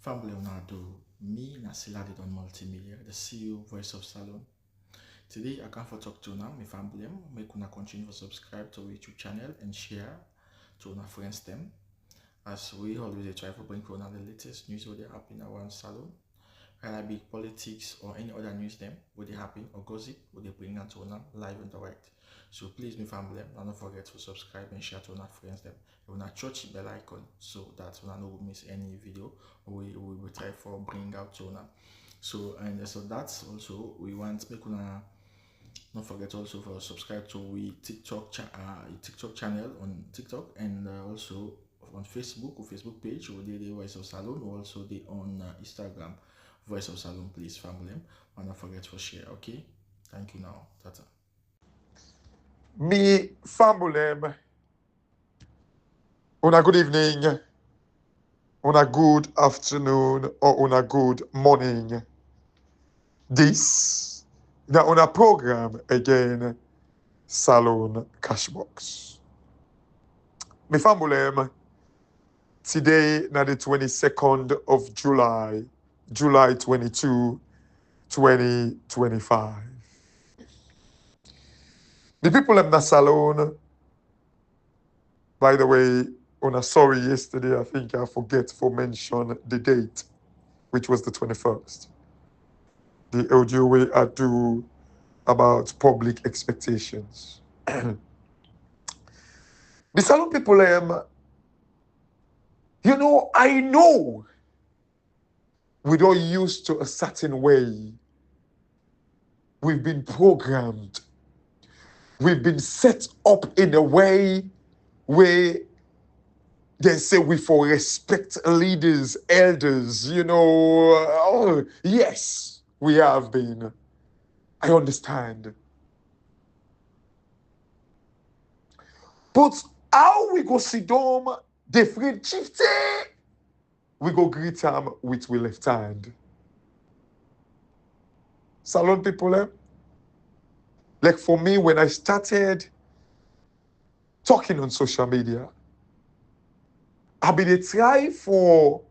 Family Leonardo, me Nasila did on multimedia, the CEO voice of Salon. Today I come for talk to now, my family, make una continue to subscribe to our YouTube channel and share to our friends them. As we always try to bring on the latest news what they happen around Salon, whether it be politics or any other news them, what they happen or gossip, what they bring out to live and direct. So please, my family, don't forget to subscribe and share to our friends them. You wanna touch the bell icon so that you don't miss any video we will try for bring out to now. So that's also we want make una don't forget also for subscribe to we TikTok channel on TikTok and also on Facebook or Facebook page or the Voice of Salon or also the on Instagram Voice of Salon, please family. And don't forget to share. Okay, thank you now. Tata. Me family, on a good evening, on a good afternoon, or on a good morning. This now on a program again, Salon Cashbox. Me family, today na the 22nd of July, July 22, 2025. The people in the Salon, by the way, on a sorry yesterday, I think I forget to mention the date, which was the 21st. The audio way I do about public expectations. The Salon people, I know we don't used to a certain way. We've been programmed. We've been set up in a way where they say we for respect leaders, elders, yes, we have been. I understand. But how we go sit down, the free chieftain, we go greet him with we left hand. Salon people, like for me, when I started talking on social media, I've been try for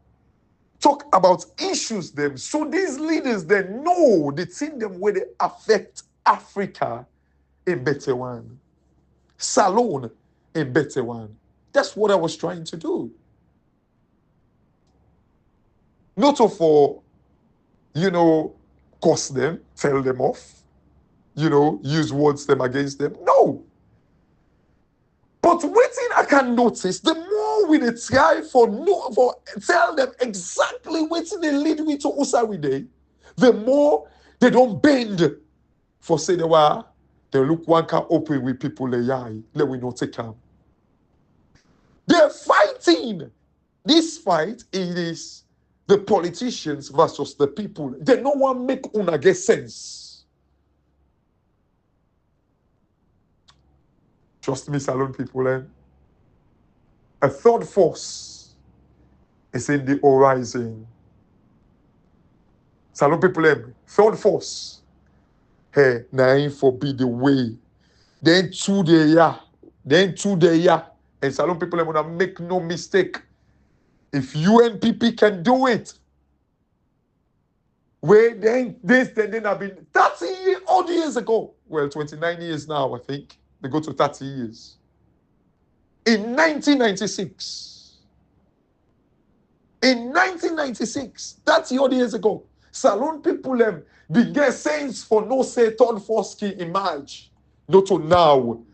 talk about issues them. So these leaders, they know the thing them where they affect Africa a better one. Salon a better one. That's what I was trying to do. Not for, curse them, tell them off, use words them against them. No. But waiting I can notice, the more we try for tell them exactly waiting they lead me to Usawi Day, the more they don't bend for say they look one can open with people let we not take them. They're fighting. This fight is the politicians versus the people. They no one make una get sense. Trust me, Salon people, a third force is in the horizon. Salon people, third force. Hey, na for be the way. Then 2 day, and Salon people wanna make no mistake. If UNPP can do it, where they have been 30 odd years ago. Well, 29 years now, I think. They go to 30 years. In 1996, 30 odd years ago, Salon people began sense for no say third force key emerge. Not to now,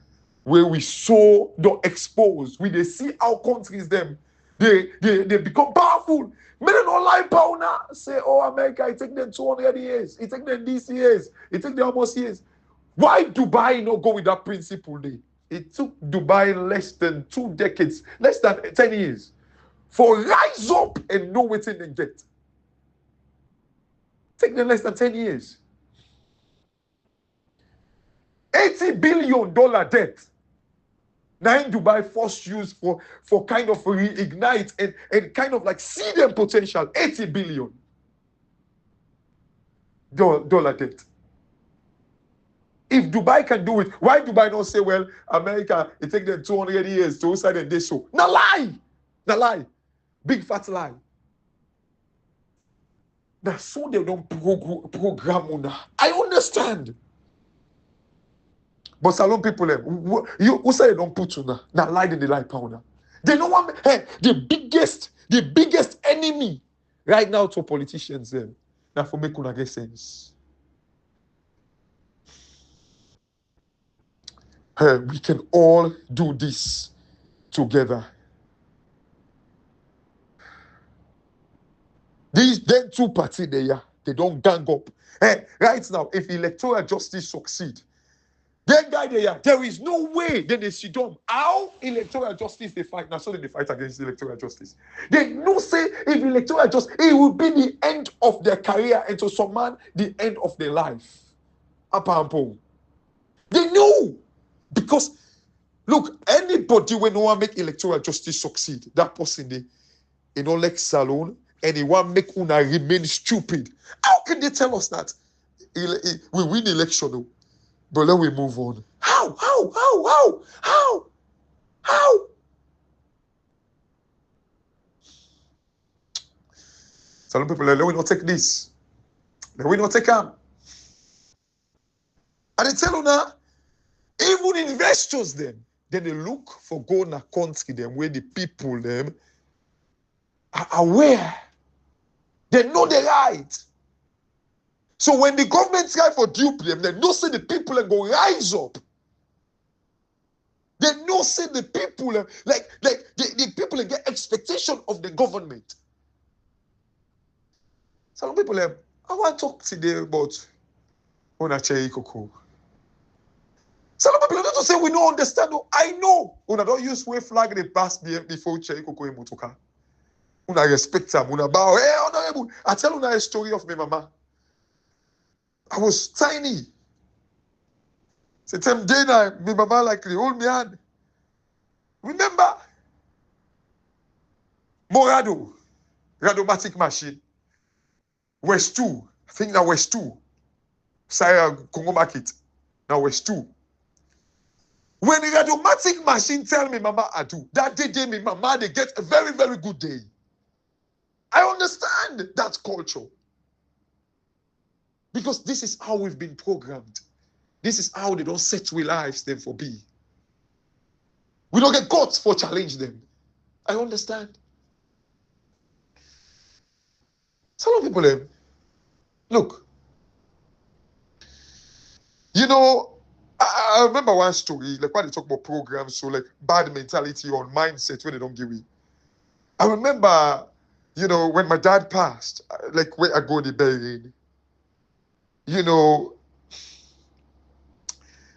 where we so don't expose, we they see how countries them they become powerful. Men don't like power now. Say, oh, America, it take them 200 years, it take them these years, it take them almost years. Why Dubai not go with that principle day? It took Dubai less than 2 decades, less than 10 years, for rise up and know what they get. Take them less than 10 years. $80 billion debt. Now in Dubai first use for kind of reignite and kind of like see them potential. $80 billion debt. If Dubai can do it, why Dubai not say, well, America, it take them 200 years to decide and they so? Na lie. Big fat lie. That's so they don't program una. I understand. But Salon people, who say they don't put una? Now lie in the lie powder. They don't want. Hey, the biggest enemy right now to politicians them. Now for make una get sense. Hey, we can all do this together. These then two parties they don't gang up. Hey, right now, if electoral justice succeed, then guy there is no way then they sit down. How electoral justice they fight now, so they fight against electoral justice. They no say if electoral justice, it will be the end of their career and to some man the end of their life. They know because look, anybody when no one make electoral justice succeed, that person they don't like Salon and they want make una remain stupid. How can they tell us that we win election though? But let we move on. How? Some people let we not take this. Let we not take them. And they tell you now, even investors them, then they look for go in a country them where the people them are aware. They know the right. So when the government try for dupe them, they know say the people are going to rise up. They know say the people like the people get expectation of the government. Some people I want to talk today about Chericoco. Some people don't say we don't understand. I know. Una don't use way flag the pass before Chericoco in Motoka. Una respect them. Una bow. Hey, honorable. I tell you a story of my mama. I was tiny. Some day now, my mama like hold me hand. Remember? Morado. Radomatic machine. West 2. I think now West 2. Sierra Congo market. Now West 2. When the Radomatic machine tell me mama I do, that day me mama they get a very, very good day. I understand that culture. Because this is how we've been programmed. This is how they don't set we lives them for be. We don't get caught for challenge them. I understand. Some people, look, you know, I remember one story, like when they talk about programs, so like bad mentality or mindset when they don't give it. I remember, you know, when my dad passed, like when I go to the burying, you know,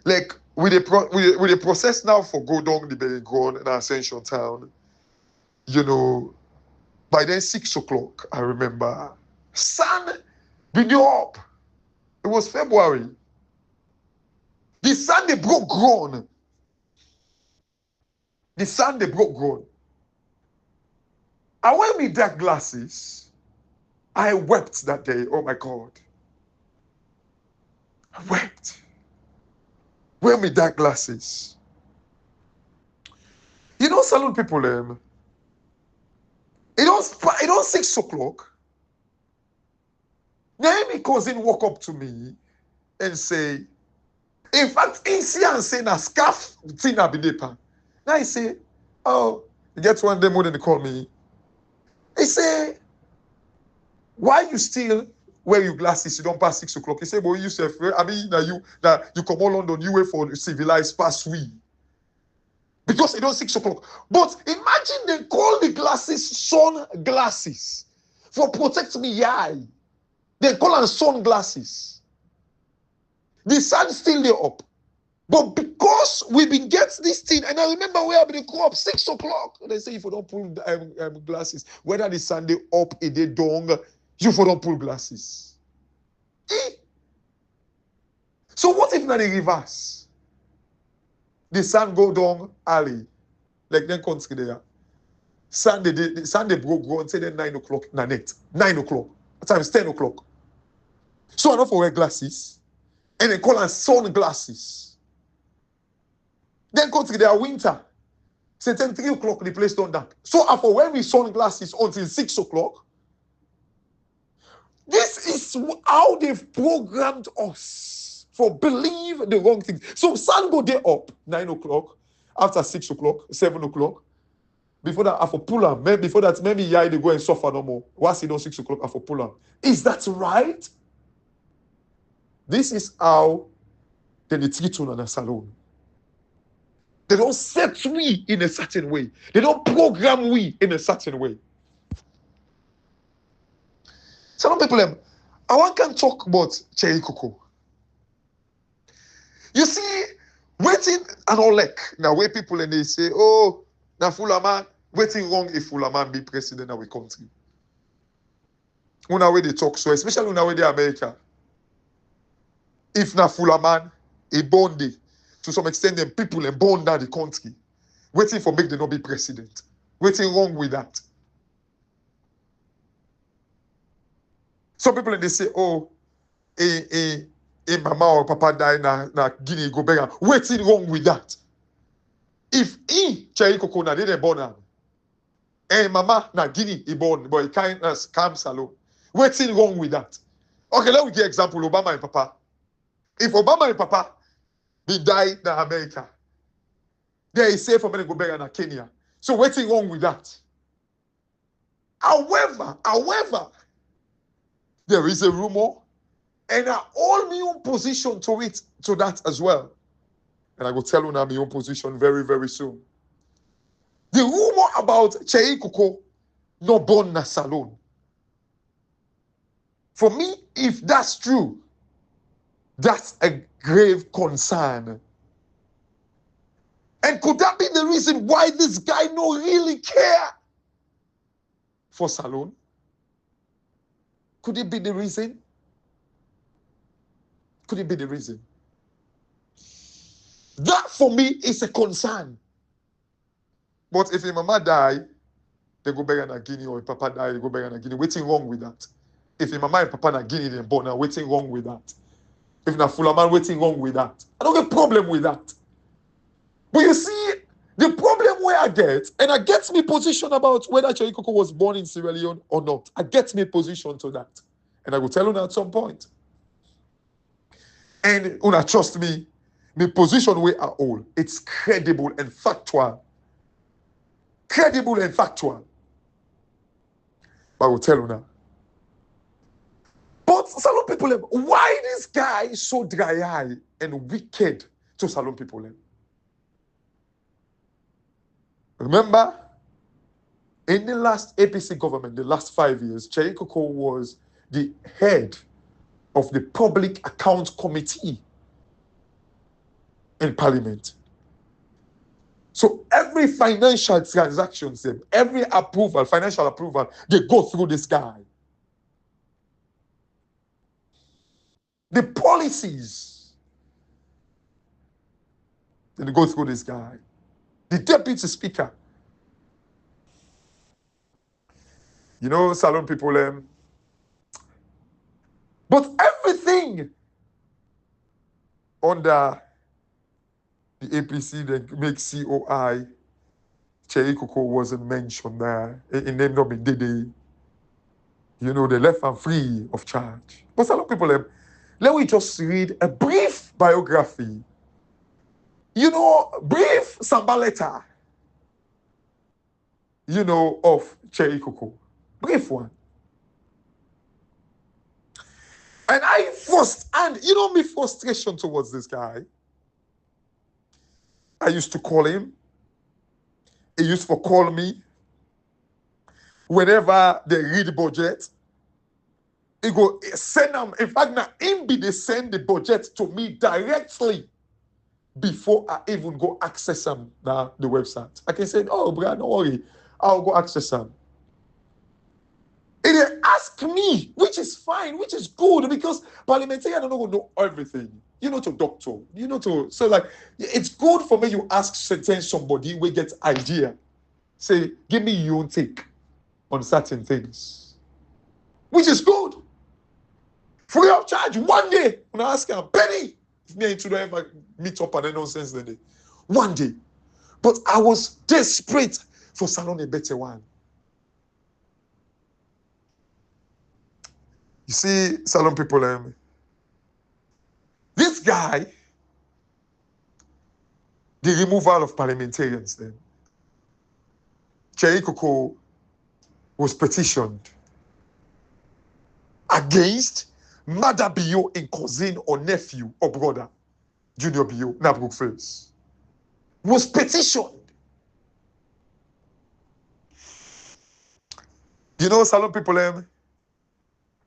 like with the process now for go down the burying ground in Ascension Town, you know, by then 6 o'clock, I remember, sun been up. It was February. The sun they broke ground. The sun they broke ground. I wear me dark glasses. I wept that day. Oh my God. I wept. Wear me dark glasses. You know, salon people, it don't 6 o'clock. Now my cousin walk up to me and say, in fact, in see and say na scarf thing I be deeper. Now he say, oh, you get one day more than they call me. He say, why you still wear your glasses? You don't pass 6 o'clock. He say, but you say, I mean, you come all London, you wait for civilized past we. Because it don't 6 o'clock. But imagine they call the glasses sunglasses for protect me eye. They call them sunglasses. The sun still there up. But because we been get this thing, and I remember where I been go up 6 o'clock. They say if you don't pull glasses, whether the sun they up, it they down, you for don't pull glasses. So what if now the reverse? The sun go down early, like then country there. Sunday broke ground, say then 9 o'clock, na net. 9 o'clock. At times 10 o'clock. So I don't for wear glasses. And they call them sunglasses. Then country there winter. Say 10, 3 o'clock, the place don't dark. So after when we sunglasses until 6 o'clock, This is how they've programmed us for believe the wrong things. So sun go day up 9 o'clock, after 6 o'clock, 7 o'clock. Before that, I for pull on. Before that, maybe yeah, they go and suffer no more. Once it on 6 o'clock, I for pull on. Is that right? This is how they treat you in a salon. They don't set we in a certain way. They don't program we in a certain way. Some people, I want to talk about Chericoco. You see, waiting and all like now where people and they say, oh, na Fulaman, waiting wrong if Fulaman be president of our country. Una way they talk so, especially una way they America. If na Fulaman, a bondy, to some extent, them people and born down the country, waiting for make them not be president. Waiting wrong with that. Some people and they say, oh, mama or papa die na Guinea go beg. Waiting wrong with that. If Chericoco na didn't born mama na Guinea he born, but he can't come salon. Waiting wrong with that. Okay, let me give example Obama and Papa. If Obama and Papa be die in America, there is safe for me to go back in Kenya. So waiting wrong with that. However, there is a rumor and an all new position to that as well. And I will tell you now my own position very, very soon. The rumor about Chericoco no born na salon. For me, if that's true, that's a grave concern. And could that be the reason why this guy no really care for salon? Could it be the reason? Could it be the reason? That for me is a concern. But if your mama die, they go back in Guinea, or if papa die, they go back in Guinea. Waiting wrong with that. If your mama and papa na Guinea, they born, now waiting wrong with that. If na Fulaman, waiting wrong with that. I don't get problem with that. But you see, the problem where I get, and I get me position about whether Chericoco was born in Sierra Leone or not. I get me position to that. And I will tell you at some point. And una trust me, my position where I hold, it's credible and factual. Credible and factual. But I will tell you now. But Salon people, why this guy is so dry-eyed and wicked to Salon people? Remember, in the last APC government, the last 5 years, Chericoco was the head of the Public Accounts Committee in Parliament. So every financial transaction, every approval, financial approval, they go through this guy. The policies, they go through this guy. The deputy speaker. You know, Salon people, but everything under the APC that makes COI, Chericoco wasn't mentioned there. It named up in Dede. You know, they left him free of charge. But Salon people, let me just read a brief biography. You know, brief samba letter, you know, of Chericoco. Brief one. And you know my frustration towards this guy. I used to call him. He used to call me. Whenever they read the budget, he go send them. In fact, now him be they send the budget to me directly before I even go access them now the website. I can say, oh, bro, don't worry, I'll go access them. And they ask me, which is fine, which is good, because parliamentarians don't know everything. You know to doctor, you know to, so like, it's good for me you ask somebody we get idea. Say, give me your own take on certain things. Which is good. Free of charge, one day, when I ask him, penny, if me and you don't ever meet up and nonsense that day. One day. But I was desperate for Salon a better one. You see, Salon people, this guy, the removal of parliamentarians then, Chericoco was petitioned against Mother Bio in cousin or nephew or brother, Junior Bio, Nabrook Face. Was petitioned. You know, Salon people,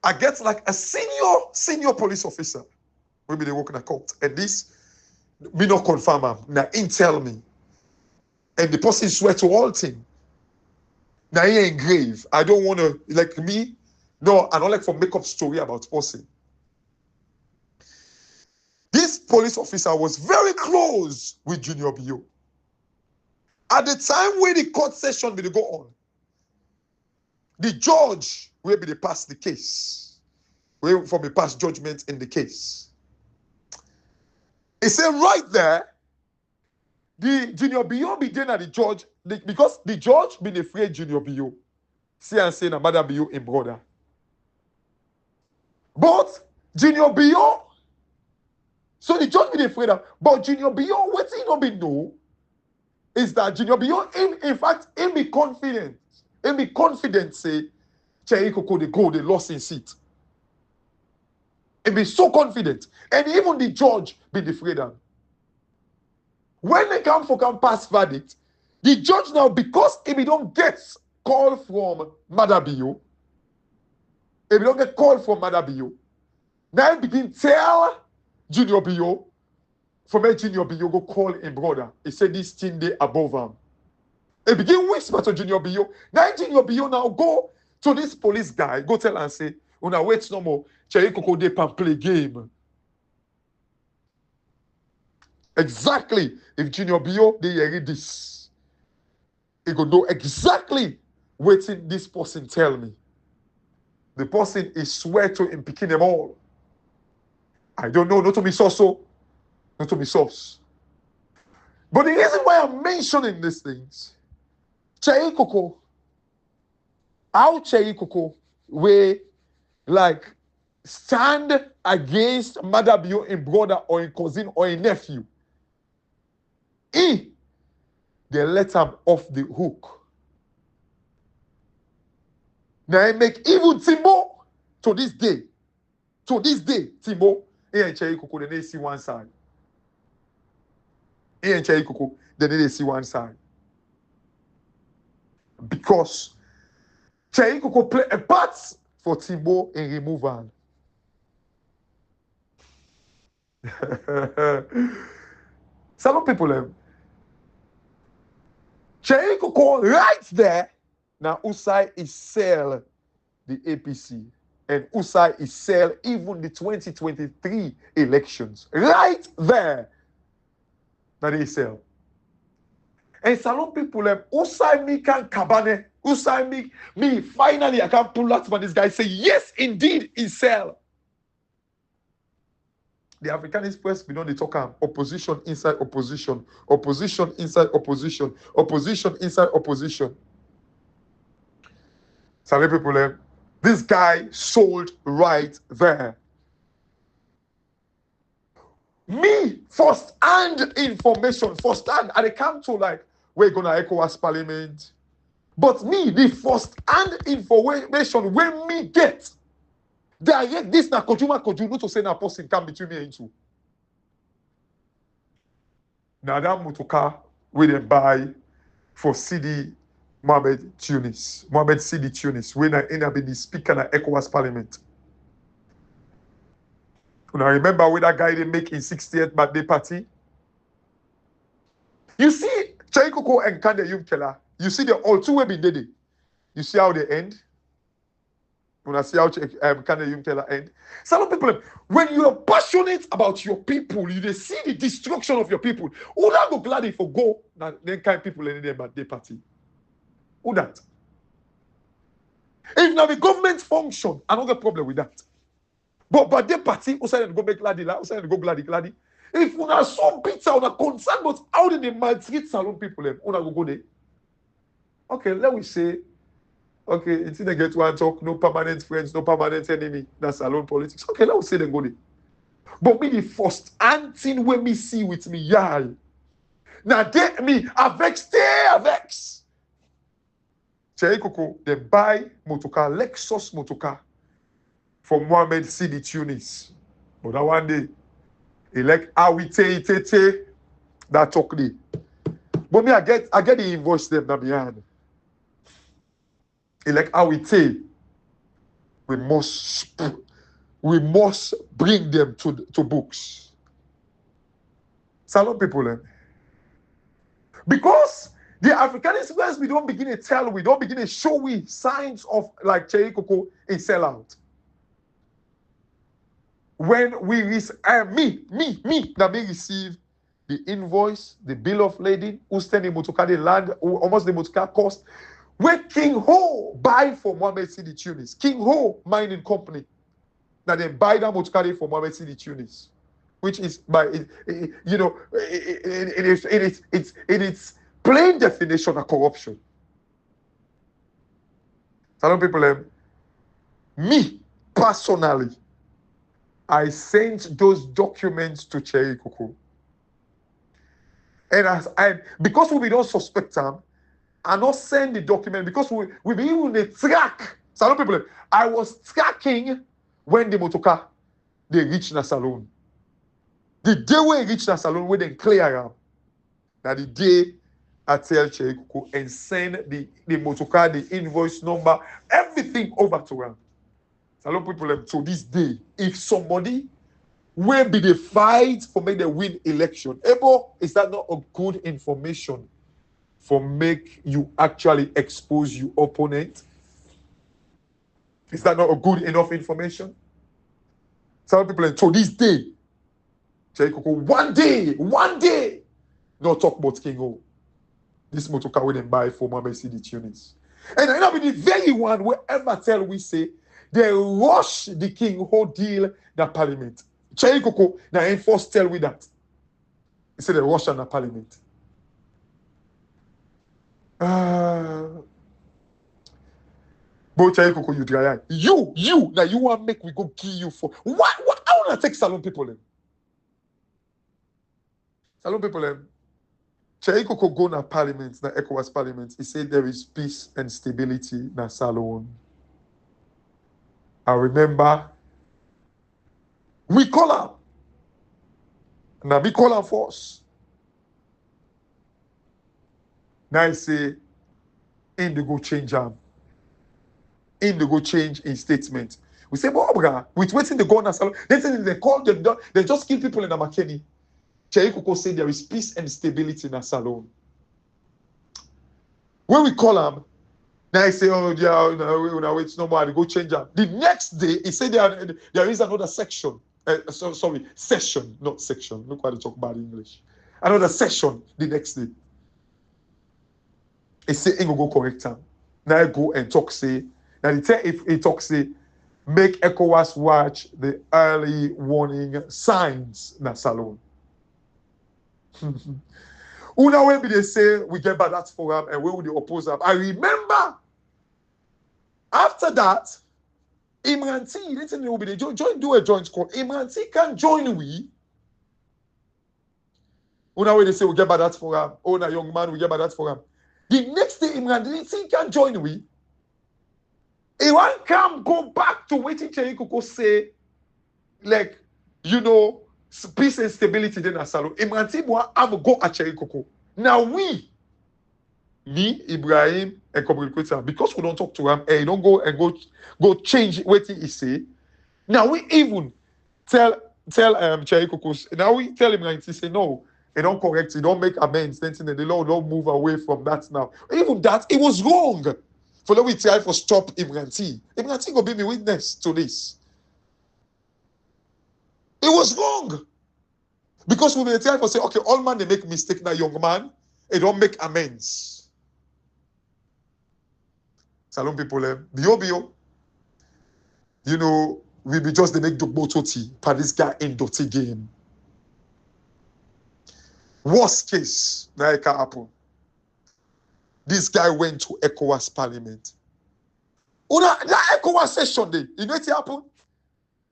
I get like a senior police officer. Maybe they work in a court. And this, me not confirm him. Now, he tell me. And the person swear to all thing. Now, he ain't grave. I don't want to, like me, no, I don't like for make up story about person. This police officer was very close with Junior Bio. At the time when the court session will go on, the judge will be the pass the case. Will from the past judgment in the case. He said right there, the Junior Bio began at the judge, because the judge been afraid Junior Bio. See and say na Mother Bio in brother. But Junior Bio, so the judge been afraid of, but Junior Bio, what he not be know is that Junior Bio, in fact, he be confident. He be confident, say, Chericoco, they go, they lost in seat. He be so confident. And even the judge be afraid of. When they come pass verdict, the judge now, because if he don't get call from Mother Bio, if he don't get call from Mother Bio, now he begin tell Junior Bio, from where Junior Bio go call him brother. He said this thing they above him. He begin whisper to Junior Bio. Now Junior Bio now go to this police guy, go tell and say, una wait no more, Chericoco they pan play game. Exactly. If Junior Bio they hear this, he go know exactly what this person tell me. The person is swear to him picking them all. I don't know, not to be so, not to be sauce. But the reason why I'm mentioning these things, Chericoco, how Chericoco will like stand against Mother Bio in brother or in cousin or in nephew. They let him off the hook. Now I make even Timbo to this day, Timbo, he and Chericoco, they see one side. He and Chericoco, they see one side. Because Chericoco play a part for Timbo in removal. Some people, Chericoco right there. Now Usai is sell the APC. And Usai is sell even the 2023 elections. Right there. Now they sell. And some people, Usai me can cabane. Usai me finally I can pull out from this guy say, yes, indeed, he sell. The Africanist press, we know they talk opposition inside opposition, opposition inside opposition, opposition inside opposition. Some people, this guy sold right there. Me, first-hand information, first-hand, and they come to like, we're going to ECOWAS Parliament. But me, the first-hand information, when me get, direct this na consumer not to say na person come between me and you. Now that motorcar we then buy for CD Mohamed CD Tunis, when I be the speaker at ECOWAS Parliament. Now remember when that guy they make in 68th birthday party? You see Chericoco and Kande Yumkela, you see the all two way been dead. You see how they end? When I see how Kande Yumkela end. Some people, when you are passionate about your people, you see the destruction of your people. Who not go glad if you go, then kind people in their birthday party? Who that? If now the government function, I don't get problem with that. But birthday party, who said go make gladdy, who said go gladdy. If you are so bitter, you are concerned about how they maltreat salon people, you go there. Okay, let me say Okay, it's in the get one talk, no permanent friends, no permanent enemy. That's alone politics. Okay, let's say they go there. But me the first anting when me see with me, yeah. Now get me, avec, stay avec. Chericoco, they buy motocar, Lexus motocar from Mohammed Sidi Tunis. But that one day, he like awite that talk day. But me, I get the invoice them na behind. He like awite. We must bring them to books. Salon people, because the Africanist West, we don't begin to tell, we don't begin to show we signs of like Chericoco in sellout. When we receive, now me receive the invoice, the bill of lading, who stand in motocar, the land, almost the motocar cost, where King Ho buy for Mohammed Sidi Tunis. King Ho mining company. Now they buy that motocar for Mohammed Sidi Tunis, which is by you know, it's plain definition of corruption. Some people, me personally, I sent those documents to Chericoco. And because we don't suspect them, I not send the document because we be even the track. Some people, I was tracking when the motocar they reach the salon. The day we reach the salon, we then clear am. Now the day I tell Chericoco and send the motocar, the invoice number, everything over to him. Salon people, to this day, if somebody will be the fight for make the win election, is that not a good information for make you actually expose your opponent? Is that not a good enough information? Some people, to this day, Chericoco, one day, no talk about King O. This motocar we then buy for Mohammed Sidi Tunis. And I be the very one wherever tell we say they rush the King O deal the parliament. Chericoco, now enforce tell we that. He said they rush on the parliament. But Chericoco, you dry eye. You, now you want to make we go kill you for what? I want to take Salon people in. Salon people in. Chericoco go na parliament, na ECOWAS parliament. He said there is peace and stability na Salon. I remember we call him. Now we call him force. Now I say, in the go change him. In the go change in statement. We say, but with waiting the go na Salon. They call them, they just kill people in the McKinney. Chericoco say there is peace and stability in a salon. When we call him, now I say, oh, yeah, no, wait, no more, I go change them. The next day, he said there is another section. Session, not section. Look why they talk bad English. Another session the next day. He say, he go correct him. Now I go and talk, say, now if he talk, say, make ECOWAS watch the early warning signs in the salon. Una when they say we get bad that for him and where would they oppose him? I remember after that, Imran T, they will be do a joint call. Imran T can join we. Una when they say we get bad that for him. Oh, na young man, we get bad that for him. The next day, Imran T can join we. He won't come go back to waiting Chericoco say, like, you know, peace and stability then a salon. Imran T I'm go at Chericoco. Now me, Ibrahim, and communicate because we don't talk to him and he don't go change what he say. Now we even tell Chericoco. Now we tell him like he say no, he don't correct, he don't make amends. Then the law don't move away from that now. Even that it was wrong. For we try for stop Imran T. Imran T go be me witness to this. It was wrong. Because we may try for say, okay, all man they make mistake now, young man, they don't make amends. Salon people, bio. You know, we be just they make the bototi for this guy in dirty game. Worst case, that can happen. This guy went to ECOWAS parliament. That ECOWAS session day, you know what happened?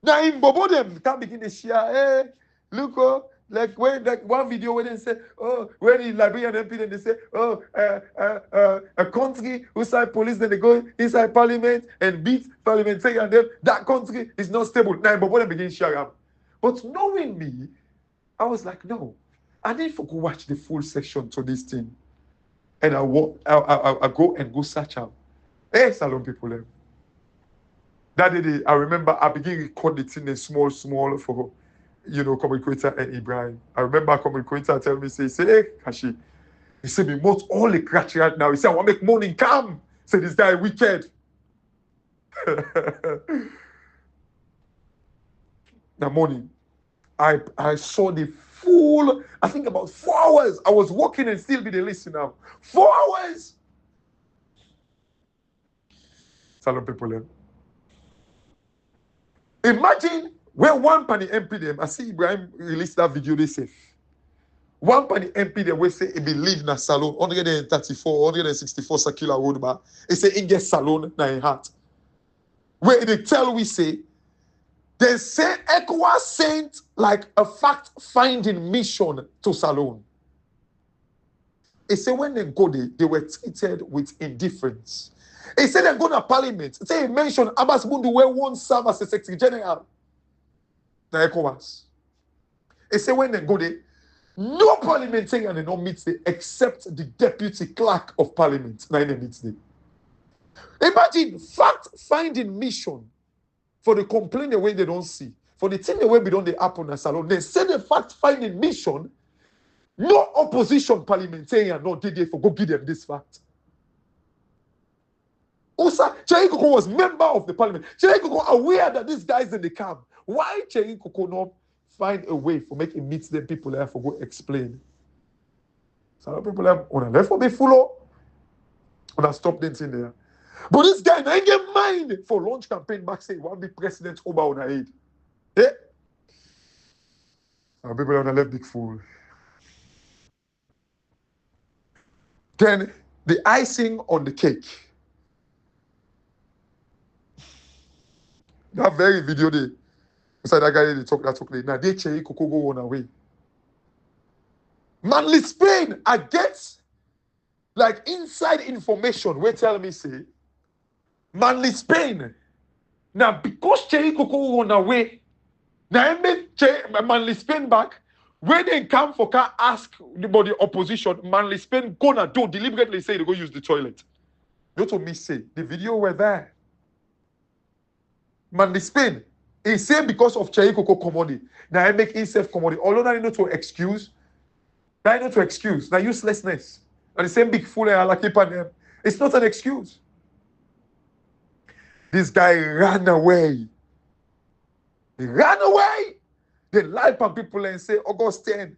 Now in Bobo them can begin to share, hey, look, oh, like when that one video where they say, oh, when in Liberian MP then they say, oh, a country outside police, then they go inside parliament and beat parliamentarian, and then that country is not stable. Now in Bobo them begin share up. But knowing me, I was like, no, I need to go watch the full session to this thing. And I go and go search out. Hey, Salon people them. That day, I remember I began recording it in a small for, communicator and Ibrahim. I remember communicator tell me, say, hey, Kashi, he said, me want all the crash right now. He said, I want to make money, come. Say, this guy wicked. That morning, I saw the full, I think about 4 hours. I was walking and still be the listener. 4 hours. Salon people them. Imagine when one penny MP them, I see Ibrahim release that video, they say, one penny MP them, we say, he believe in a salon, 134, 164 circular road bar. He say, he get salon na in heart. Where they tell we say, they say ECOWAS sent like a fact-finding mission to Salon. He said when they go there, they were treated with indifference. He said they go to parliament. He said he mentioned Abbas Bundu where one serve as a secretary general. The ECOWAS. He said when they go there, no parliamentarian they don't meet there except the deputy clerk of parliament. Now they meet there. Imagine fact-finding mission for the complaint the way they don't see. For the thing the way we don't they happen in Salon. They say the fact-finding mission, no opposition parliamentarian no did they for go give them this fact. Also, Chericoco was member of the parliament. Chericoco aware that these guys in the camp. Why Chericoco not find a way for making meet them people there for go explain? So people have on the left for be full on a stop dancing there. But this guy ain't get mind for launch campaign back say one be president over on a head. Yeah. Some people on the left big fool. Then the icing on the cake. That very video they inside that guy they talk now they Chericoco go on away. Manly Spain, I get like inside information where tell me say Manly Spain. Now because Chericoco run away, now I make Manly Spain back. When they come for car ask the body opposition, Manly Spain gonna do deliberately say they go use the toilet. That's what me say. The video were there. Manly Spain, he say because of Chericoco commodity. Now I make himself commodity. Although I not to excuse. Now I not to excuse. Now uselessness. And the same big fool I like keep on them. It's not an excuse. This guy ran away. He ran away. They lie on people and say August 10.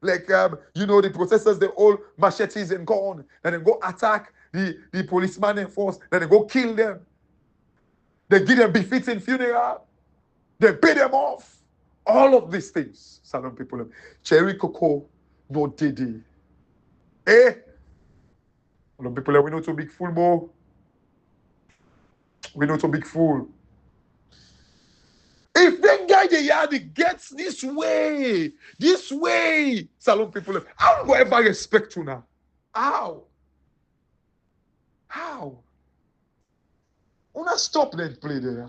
Like the protesters, they all machetes and go on. And then go attack the policeman and force. Then they go kill them. They give them befitting funeral. They pay them off. All of these things. Salon people. Chericoco, no Didi. Eh? All of people, we know to big fool, more. We know to big fool. If that guy the yard gets this way, Salon people, how do I ever respect you now? How? Una stop that play there.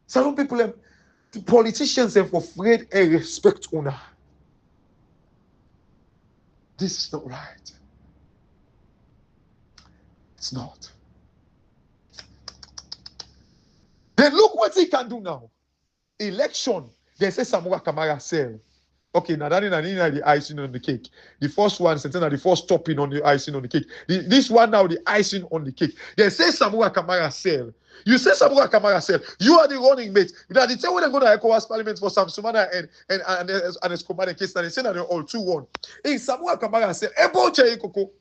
Salon people, the politicians are afraid and respect una. This is not right. It's not. Then look what he can do now. Election. They say Samura Kamara sell. Okay, now that is the icing on the cake. The first one, the first topping on the icing on the cake. This one now, the icing on the cake. They say Samura Kamara sell. You say Samura Kamara sell. You are the running mate. Now they tell when they go to ECOWAS Parliament for Sam Sumana and his commanding case, and they say that they're all 2-1. Hey, Samura Kamara sell. Ebo Chericoco.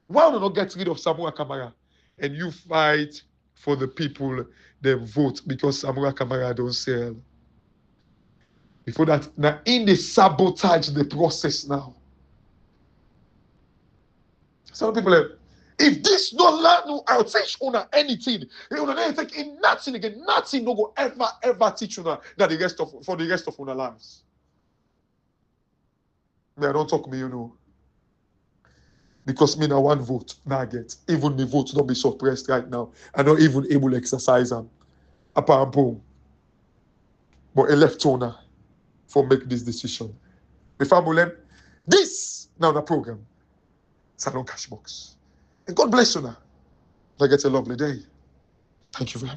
Why don't you get rid of Samura Kamara? And you fight for the people, they vote because Samura Kamara don't sell. Before that, now in the sabotage the process now. Some people If this don't learn, I'll teach una anything. You don't take in nothing again. Nothing no go ever teach una that for the rest of una lives. Me, I don't talk me, because me now one vote now get. Even the vote don't be suppressed right now. I'm not even able to exercise them. Apart boom. But Electoral for make this decision. Me family, this now the program. Salon Cashbox. And God bless you now. I get a lovely day. Thank you very much.